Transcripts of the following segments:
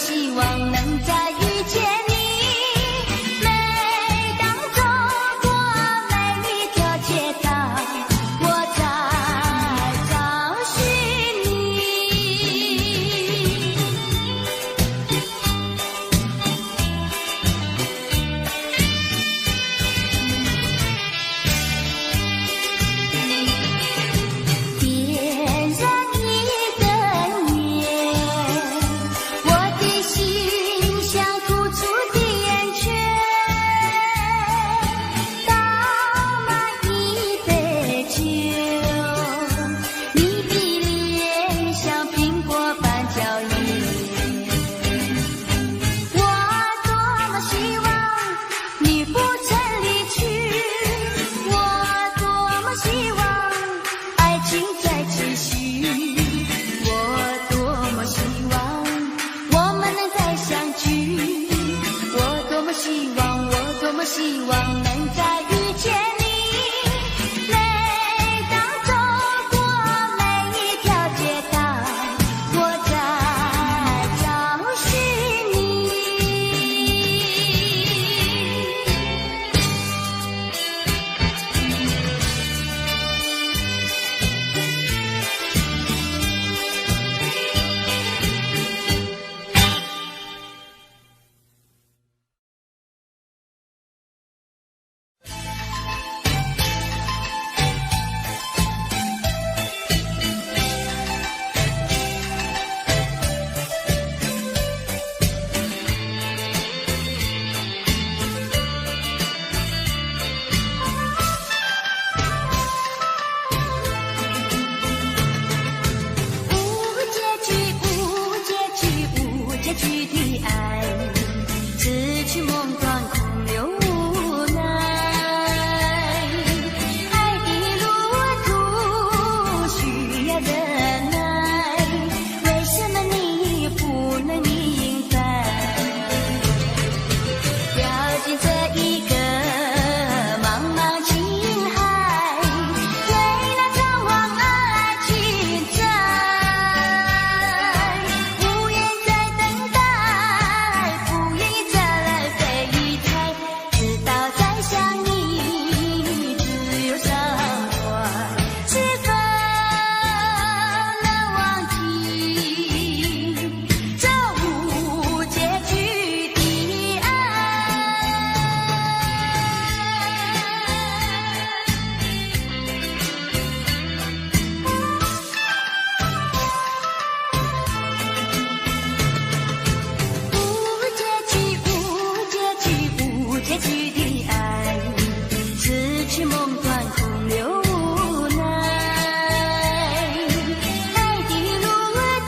希望能再遇见你。每当走过每一条街道，我在找寻你。点燃一根烟，我的心像突出的烟圈，倒满一杯酒，你的脸像苹果般娇艳。我多么希望你不曾离去，我多么希望爱情再继续，我多么希望我们能再相聚，我多么希望，我多么希望能再遇见你。每当走过每一条街道，我在找寻你。无结局的爱，失去梦断空留无奈。爱的路途需要忍耐，为什么你不能明白？掉进这一个茫茫情海，为了张望爱情债，不愿再等待，不愿意再来飞一猜，直到再想你，只有伤怀，是否能忘记这无结局的爱？无结局的爱，失去梦断空留无奈。爱的路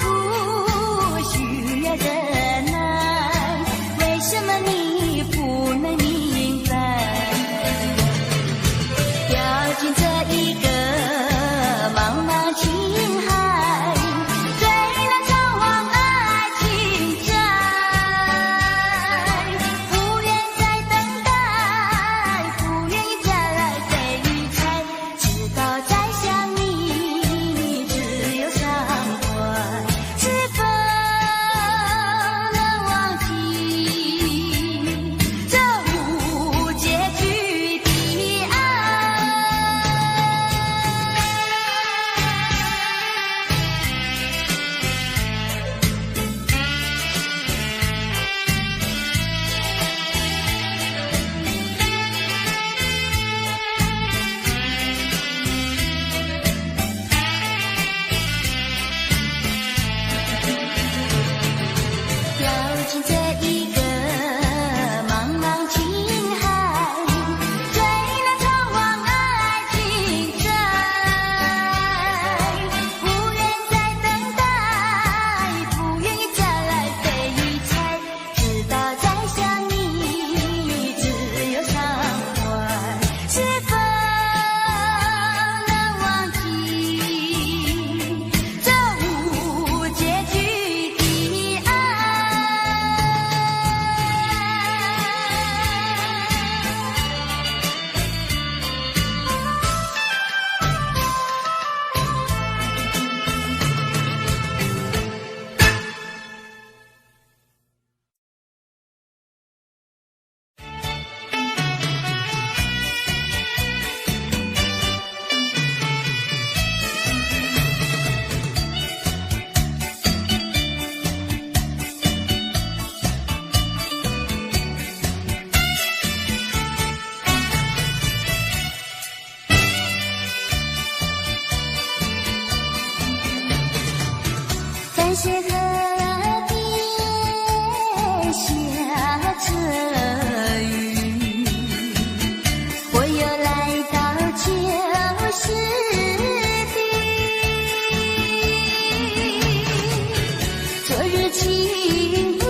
途需要忍耐，为什么你不能明白？掉进这一个茫茫情海，为了张望爱情债，不愿再等待，不愿意再来飞一猜，直到再想你，只有伤怀，是否能忘记这无结局的爱？掉进这一个茫茫情海，为了张望爱情债，不愿再等待，不愿意再来飞一猜，直到再想你，只有伤怀，是否能忘记这无结局的爱？水河边下着雨，我又来到旧时地。昨日情不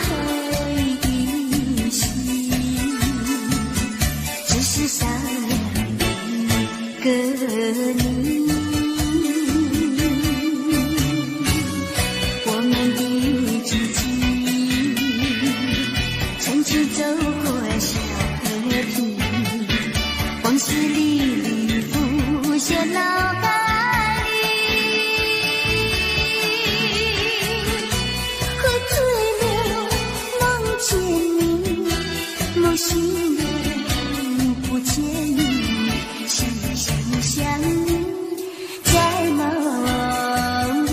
回忆起，只是少了一个你。走过小河堤，往事历历浮现脑海里，喝醉了梦见你，梦醒了不见你，想你在梦里。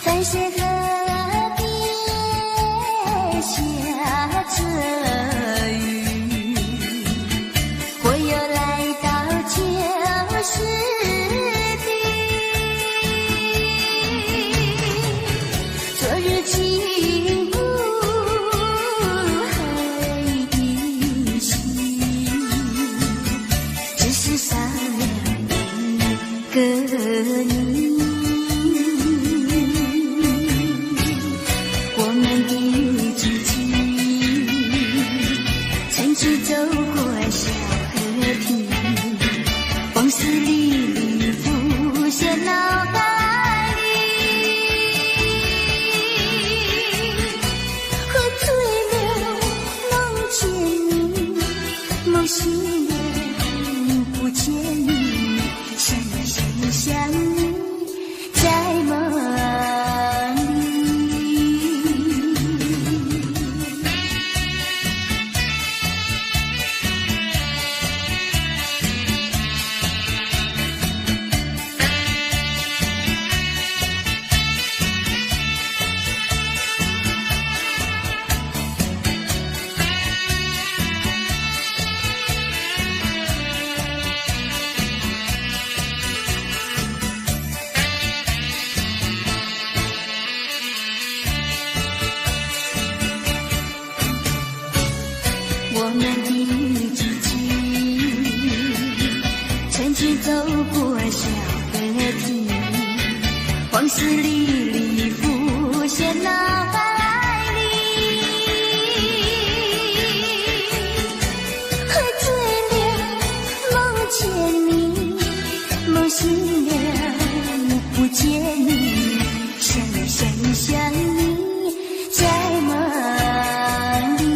淡水河边下着雨，我又来到旧时地。昨日情不回忆起，只是少了一个你。走过小河堤，往事历历浮现脑海里，喝醉了梦见你，梦醒了不见你，想你在梦里。我们的知己，曾经走过小河堤，往事历历浮现脑海里，喝醉了梦见你，梦醒了不见你，想你在梦里。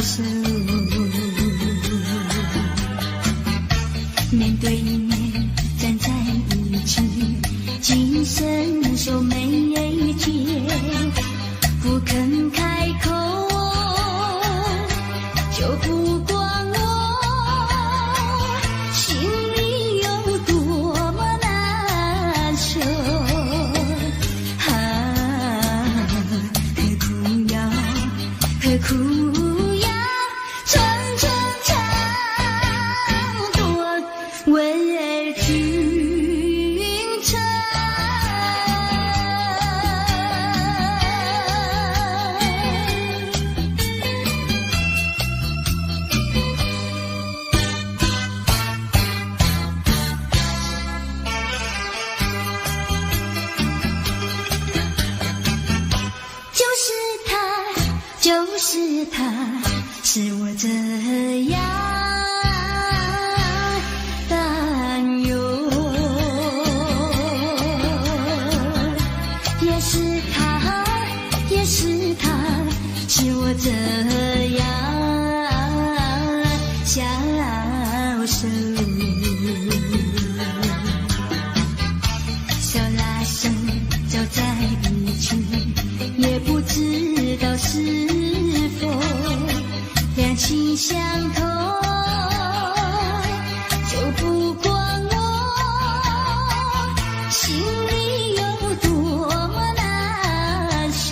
手，面对面站在一起，今生说没结，不肯开口，就不管我心里有多么难受。何苦要层层长短为君臣？就是他，使我这样担忧，也是他，也是他，使我这样消瘦。手拉手走在一起，也不知道是两心相通，就不管我心里有多么难受。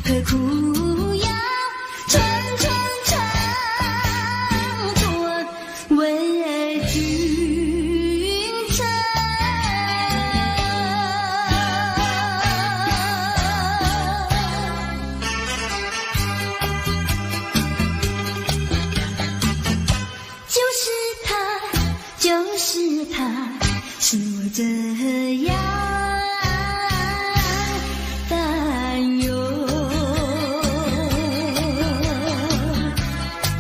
何苦要层层长短为君臣？就是他，使我这样担忧，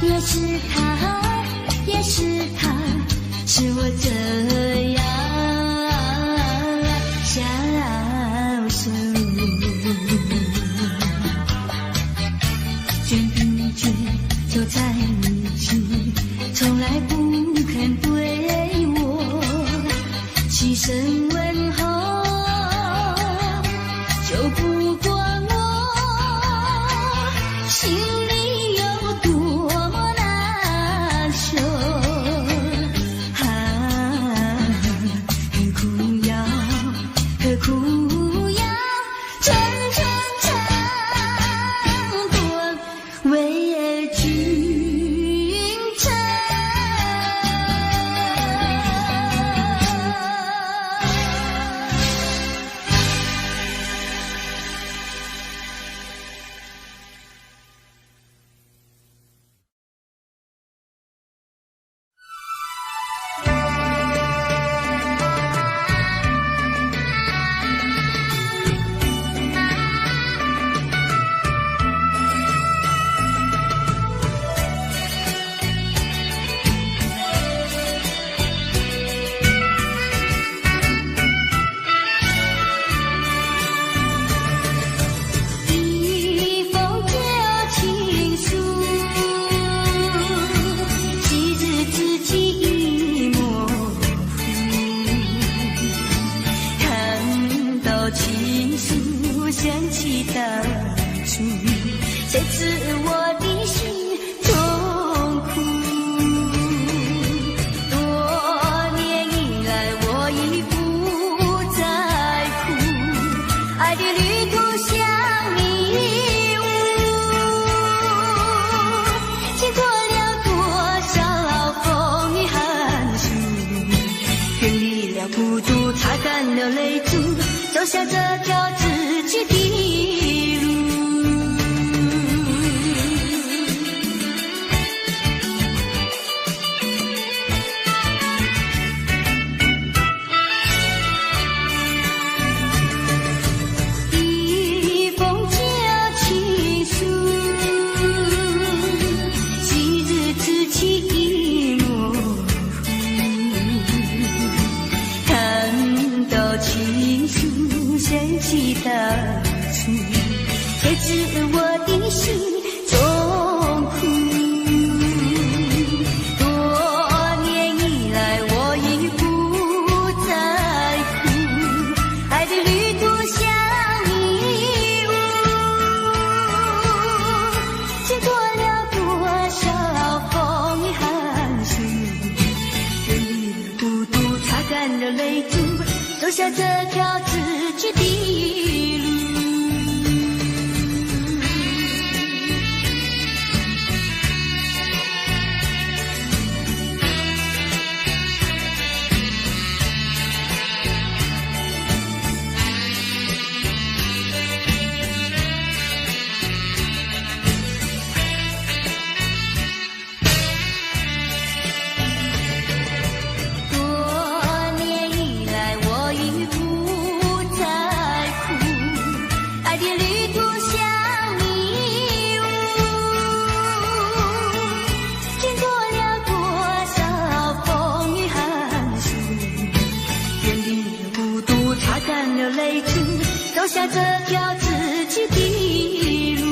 也是他，也是他，使我这样消瘦。卷并卷走在一起，从来不肯对我起身问候，就不管我心里有多么难受。何苦要层层长短为君臣？谁知我的心痛苦？多年以来，我已不再哭，爱的旅途像迷雾，经过了多少风雨寒暑，经历了孤独，擦干了泪珠，走向这条自己的路。情书掀起的处，谁知我的心中苦。多年以来，我已不再哭，爱的旅途像迷雾，经过了多少风雨寒暑，人历孤独，擦干了泪珠，走下这条自己的路。走下这条自己的路。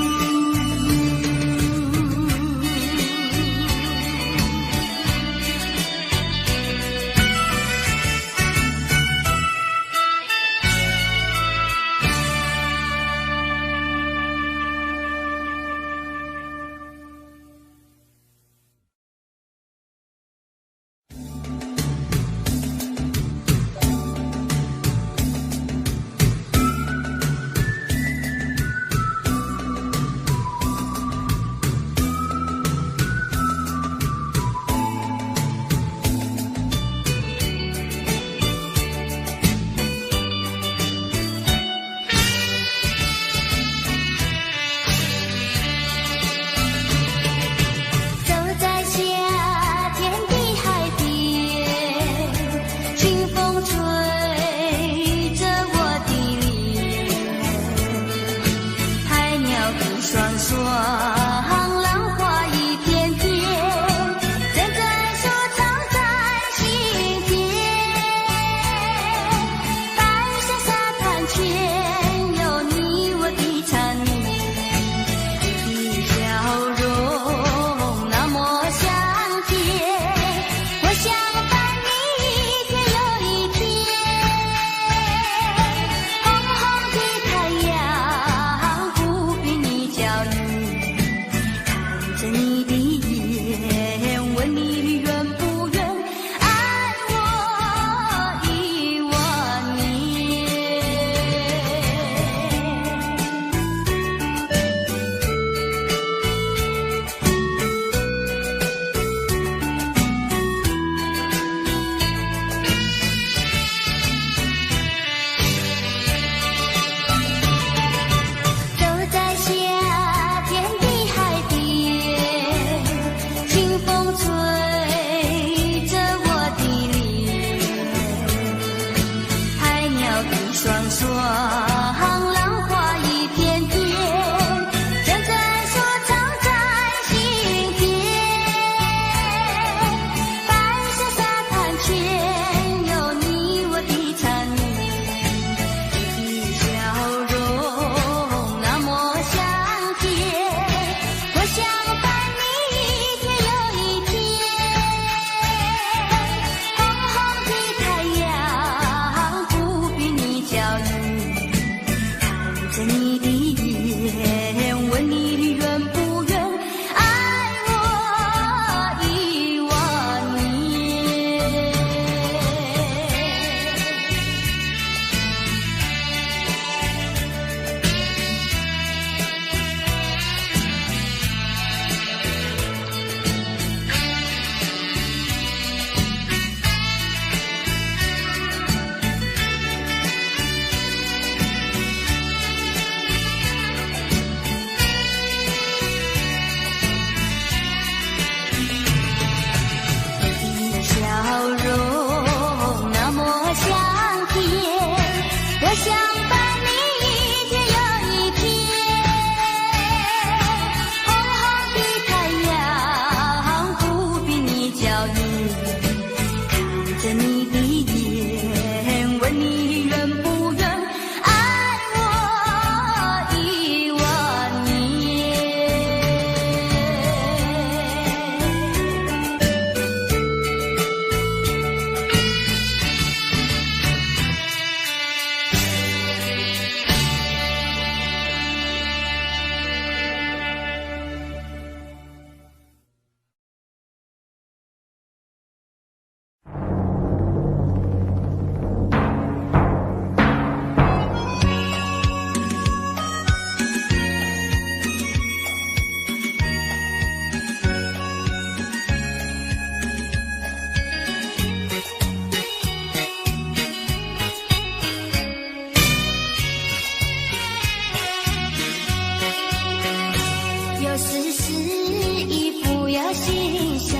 心上，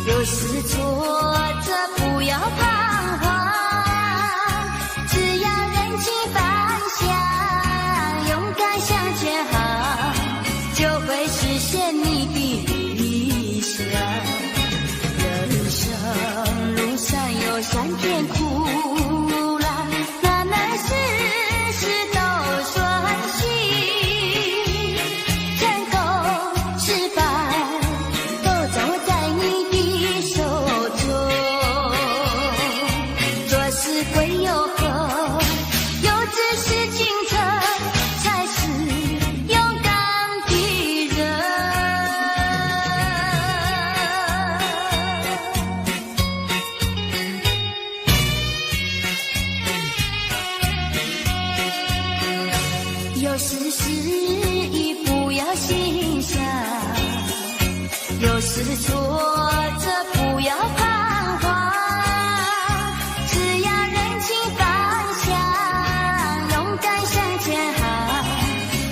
有时挫折不要彷徨，只要认清方向，勇敢向前行，就会实现你的理想。人生路上有酸甜苦辣，哪能事事都顺心？成功失败都掌握在你的手中，做事归有何？有志是进程，才是勇敢的人。有时失意不要心伤，有时挫折不要彷徨，只要认清方向，勇敢向前行，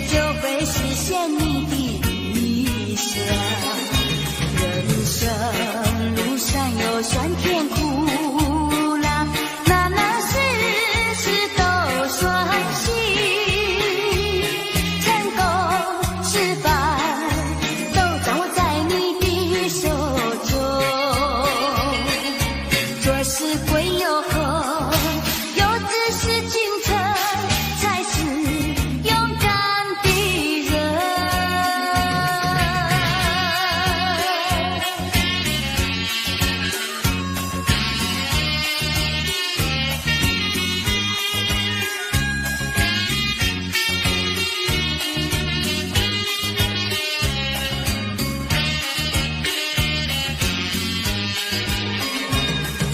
就会实现你的理想。人生路上有酸甜苦辣，哪能事事都顺心？成功失败都掌握在你的手中，做事归有何？有志是进程，才是勇敢的人。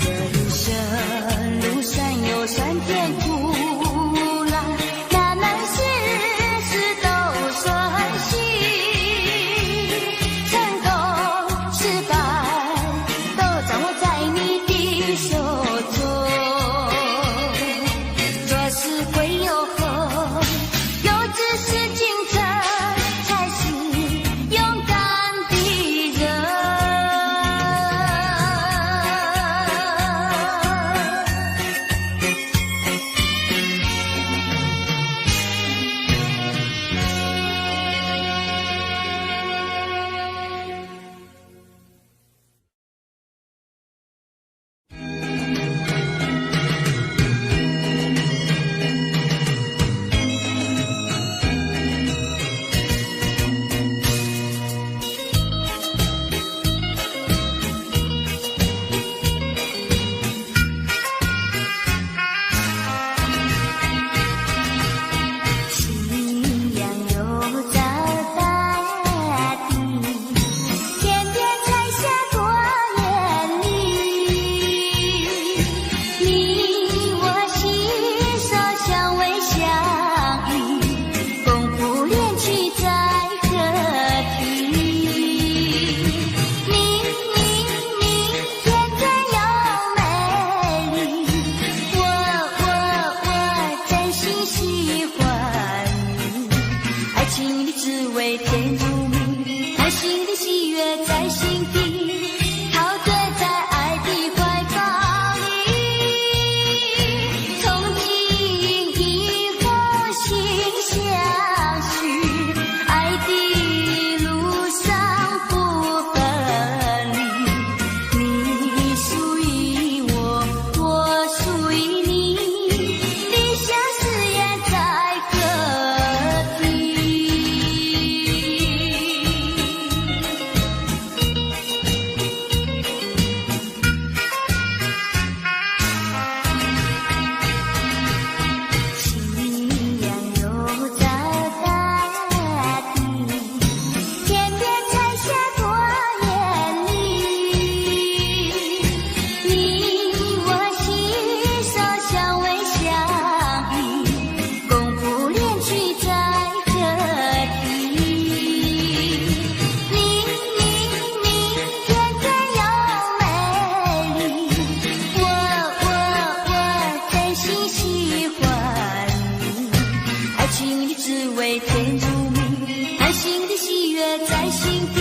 人生路上有酸甜苦辣，哪能事事都顺心？成功失败都掌握在你的手中，做事归有何？有志是进程，才是勇敢的人。信仰又在大地，天天彩霞多艳丽。你我携手相偎相依，共赴恋曲在何地？你天天又美丽，我真心喜欢你。爱情的滋味甜如蜜，开心的喜悦在心底，陶醉在爱的怀抱里。从今以后心相许，爱的路上不分离。你属于我，我属于你，理想誓言在何地？信仰又在大地，天边彩霞多艳丽。你我携手相偎相依，共赴恋曲在何地？你天天又美丽，我真心喜欢你。爱情的滋味甜如蜜，开心的喜悦在心底，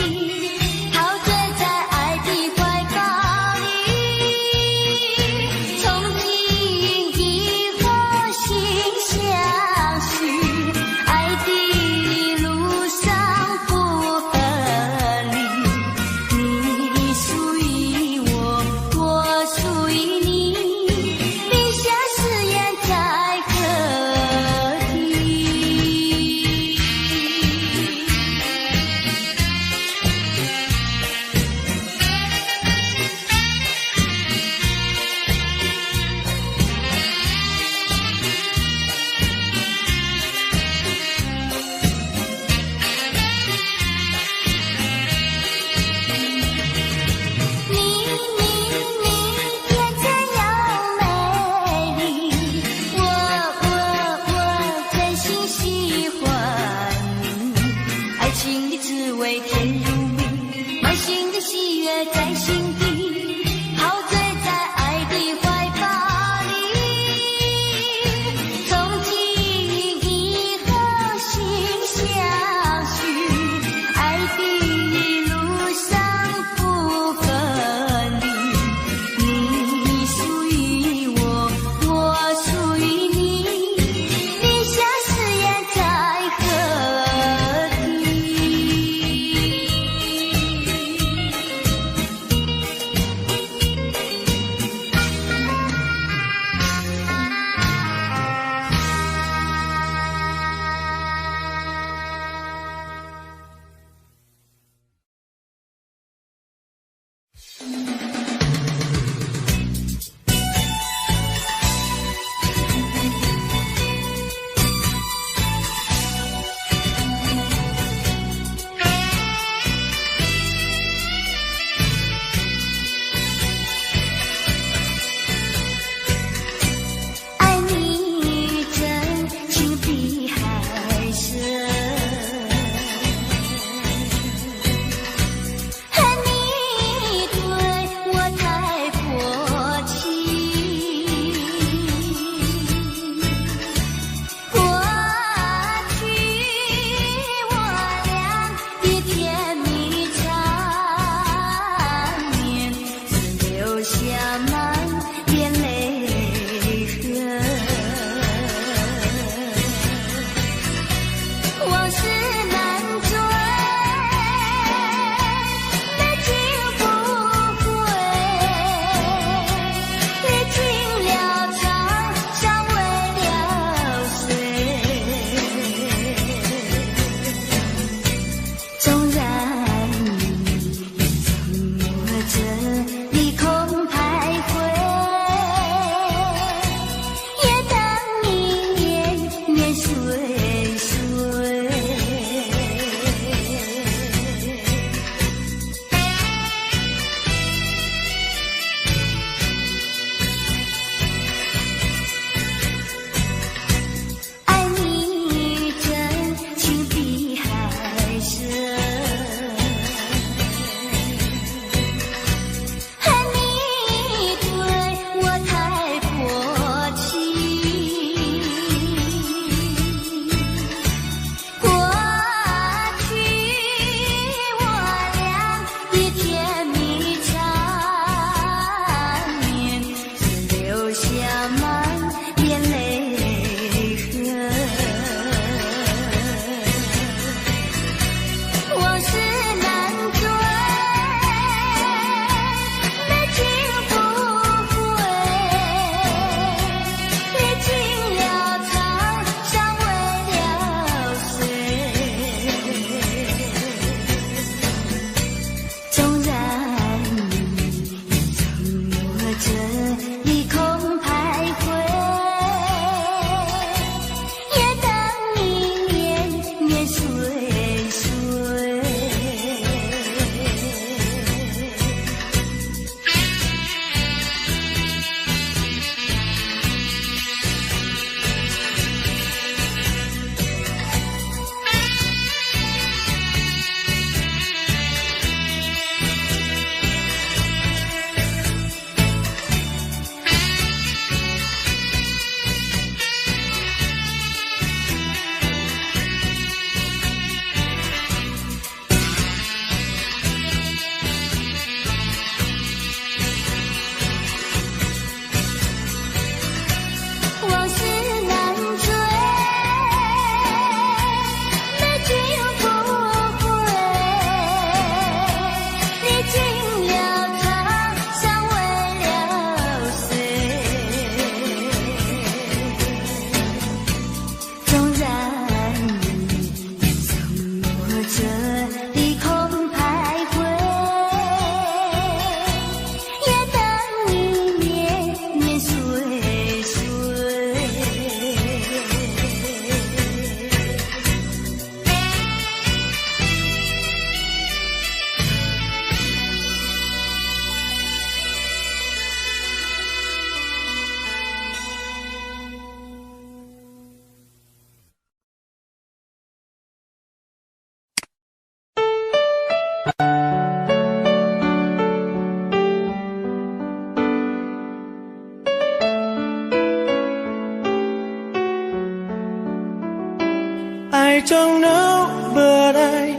I don't know, but I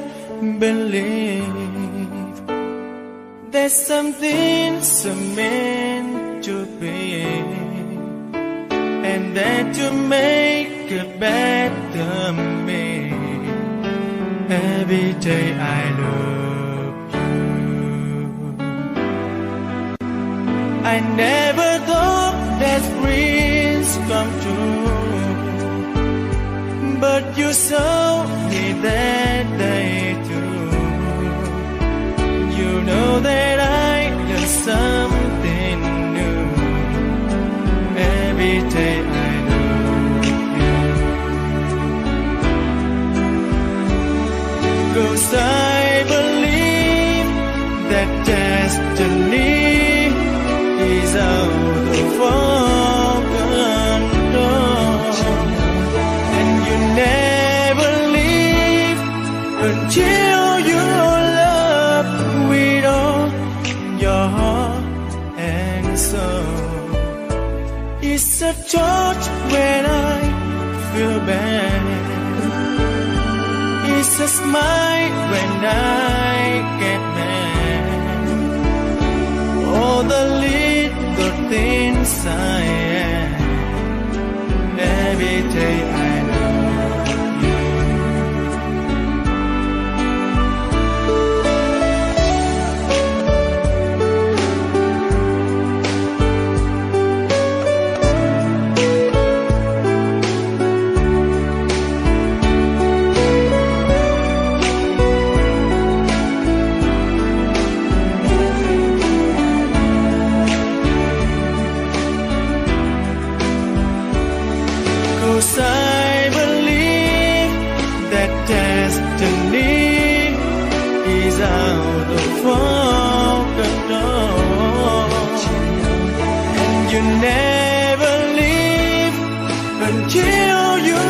believe there's something so meant to be, and that you make a better me. Every day I love you. I never thought that dreams come true, but you saw me that day too. You know that I done something new. Every day I love you, 'cause I believe that destiny is out of our control, and you never until your love with all your heart and soul. It's a touch when I feel bad. It's a smile when I get mad. All the little things I am. Every day I love you. Cause I believe that destiny is out of our control. And you never leave until your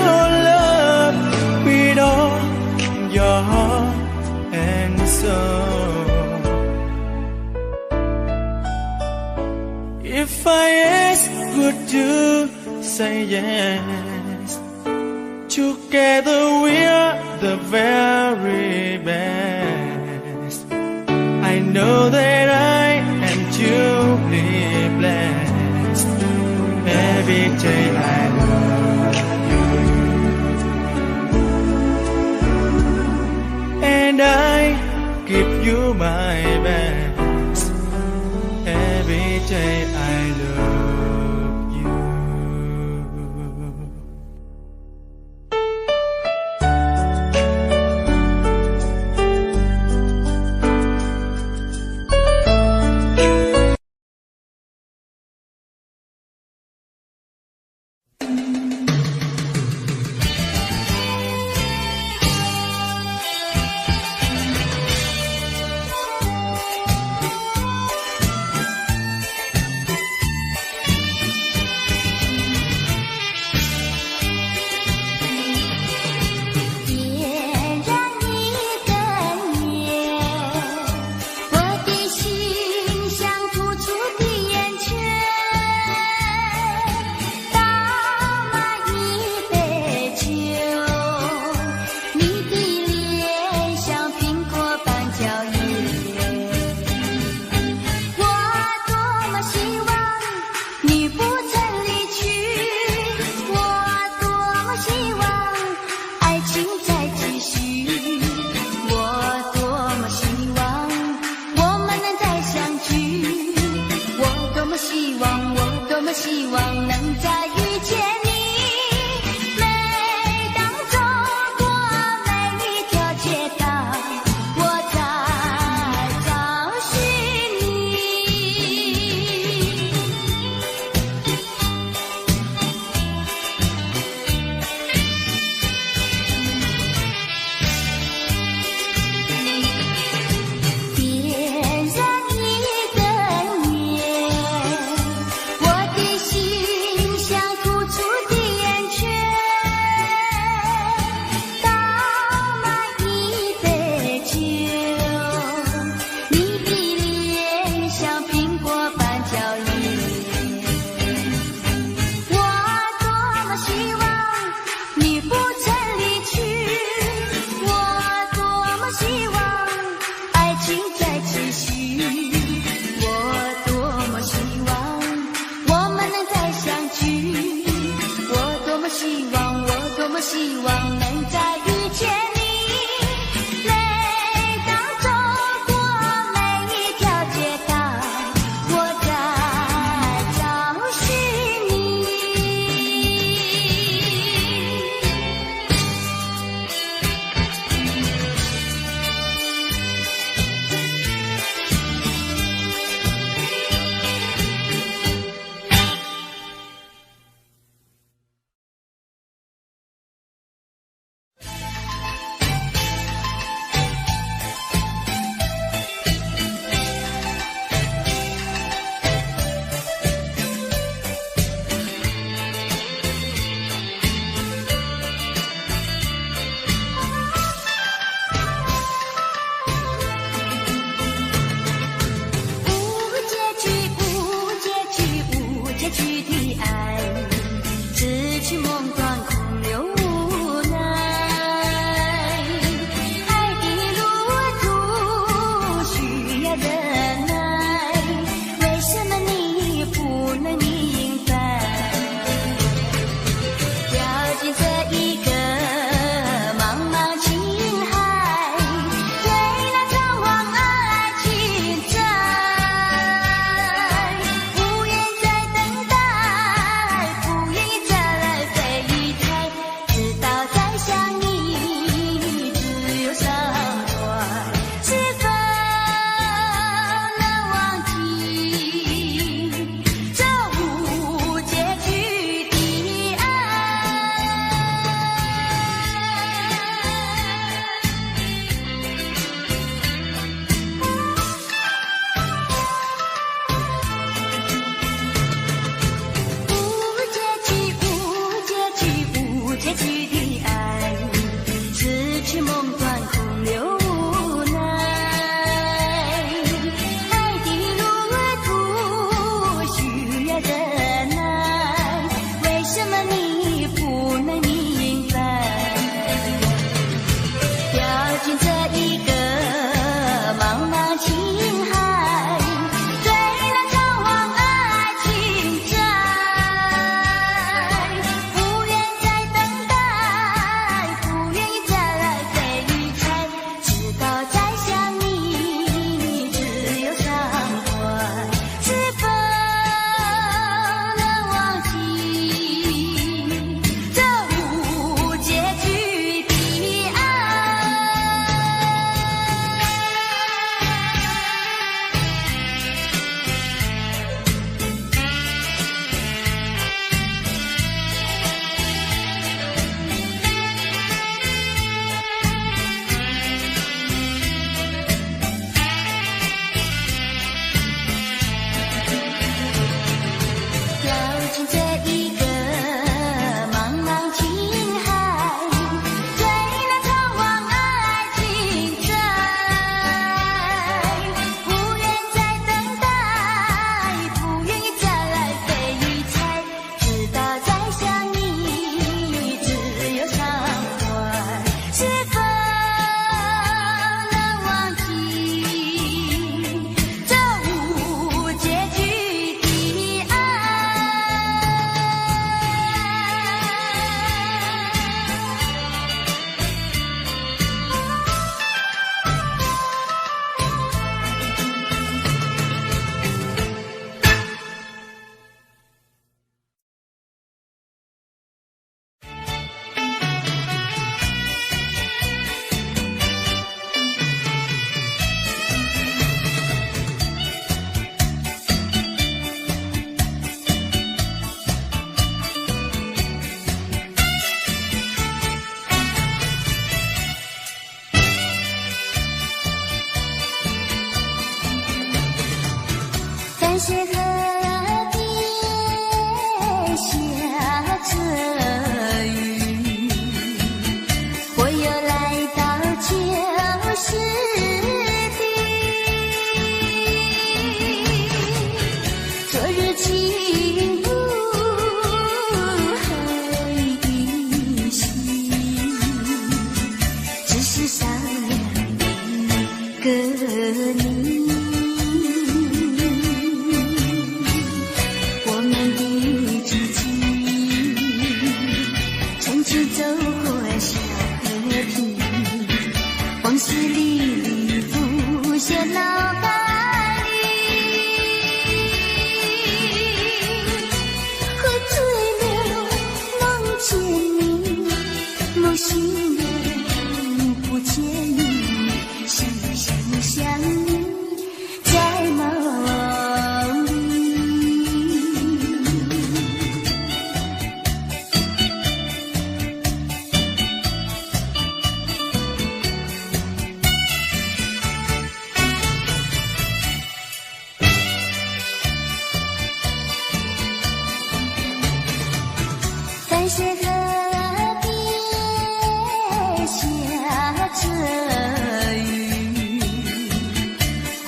love with all your heart and soul. If I ask, would you say yes? Together we're the very best. I know that I am truly blessed. Every day I love you, and I give you my best. Every day I love you. 雪河边下着雨，我又来到旧时地。昨日情不黑的心，只是少了一个你。走过小河堤，往事历历浮现脑海里，喝醉了梦见你，梦醒了不见你，想你在梦里。在雪河边下着雨，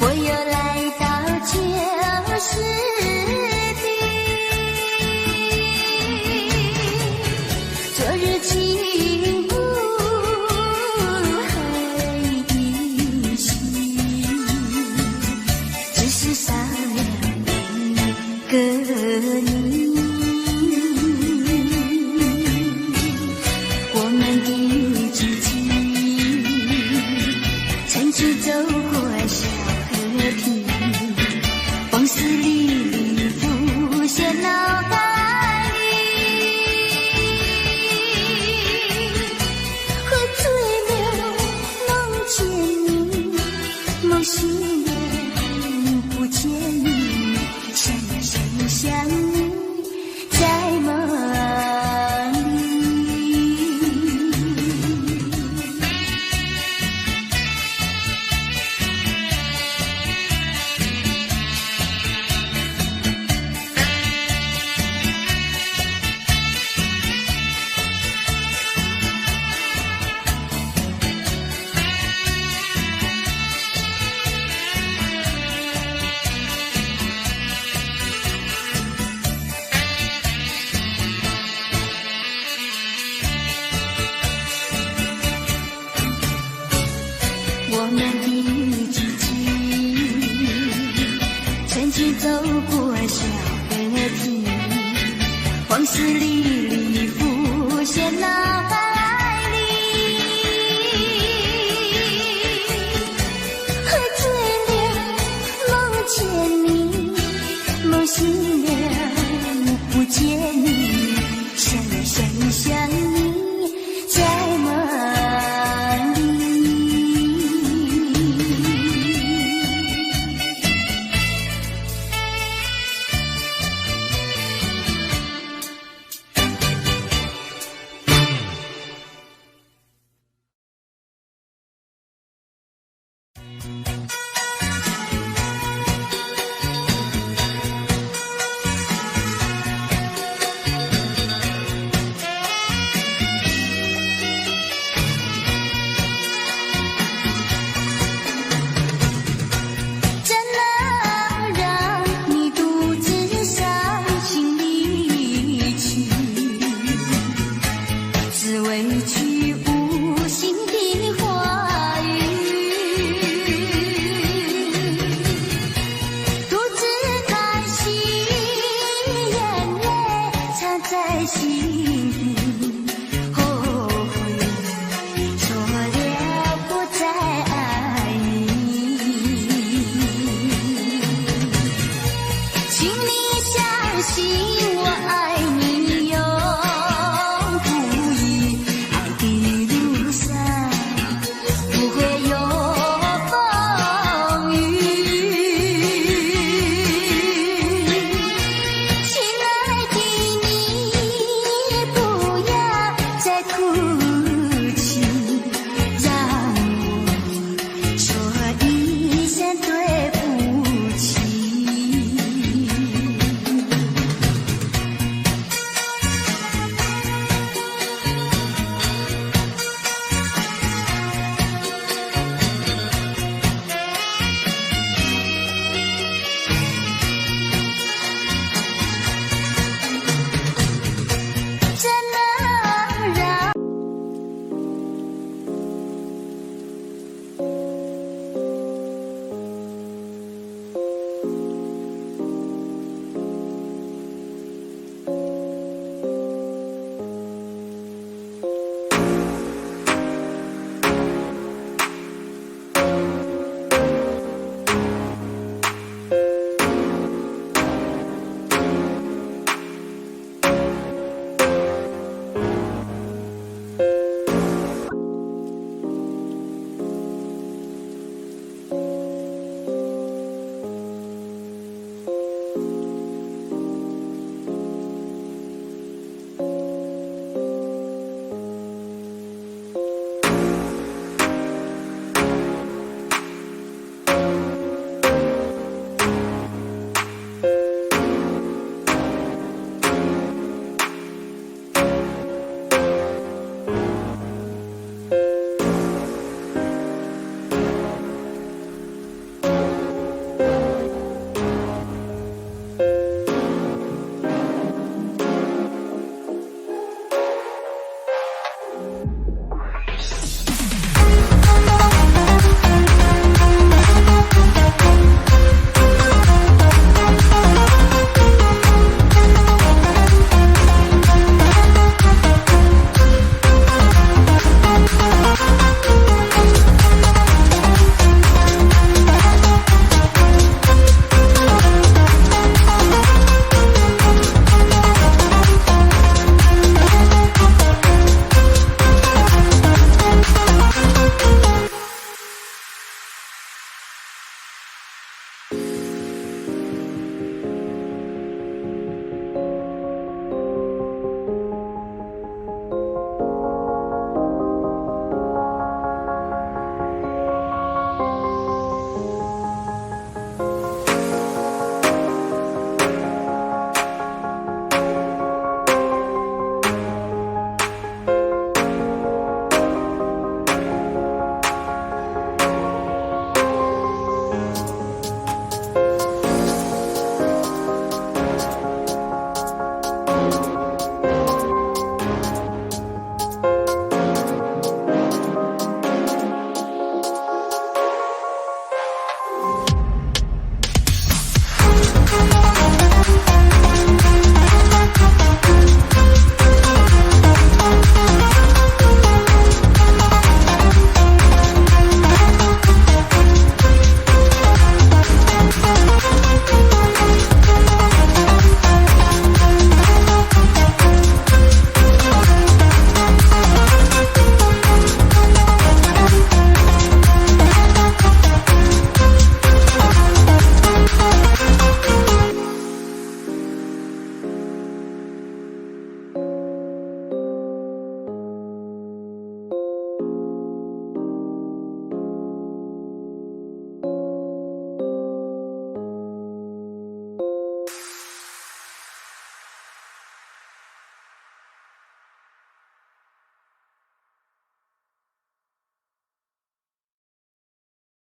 我又来到旧时地。昨日情不黑的心，只是少了一个你。曾经走过小河堤，往事历历浮现脑海里，喝醉了梦见你，梦醒了不见你，想你在梦里。我们的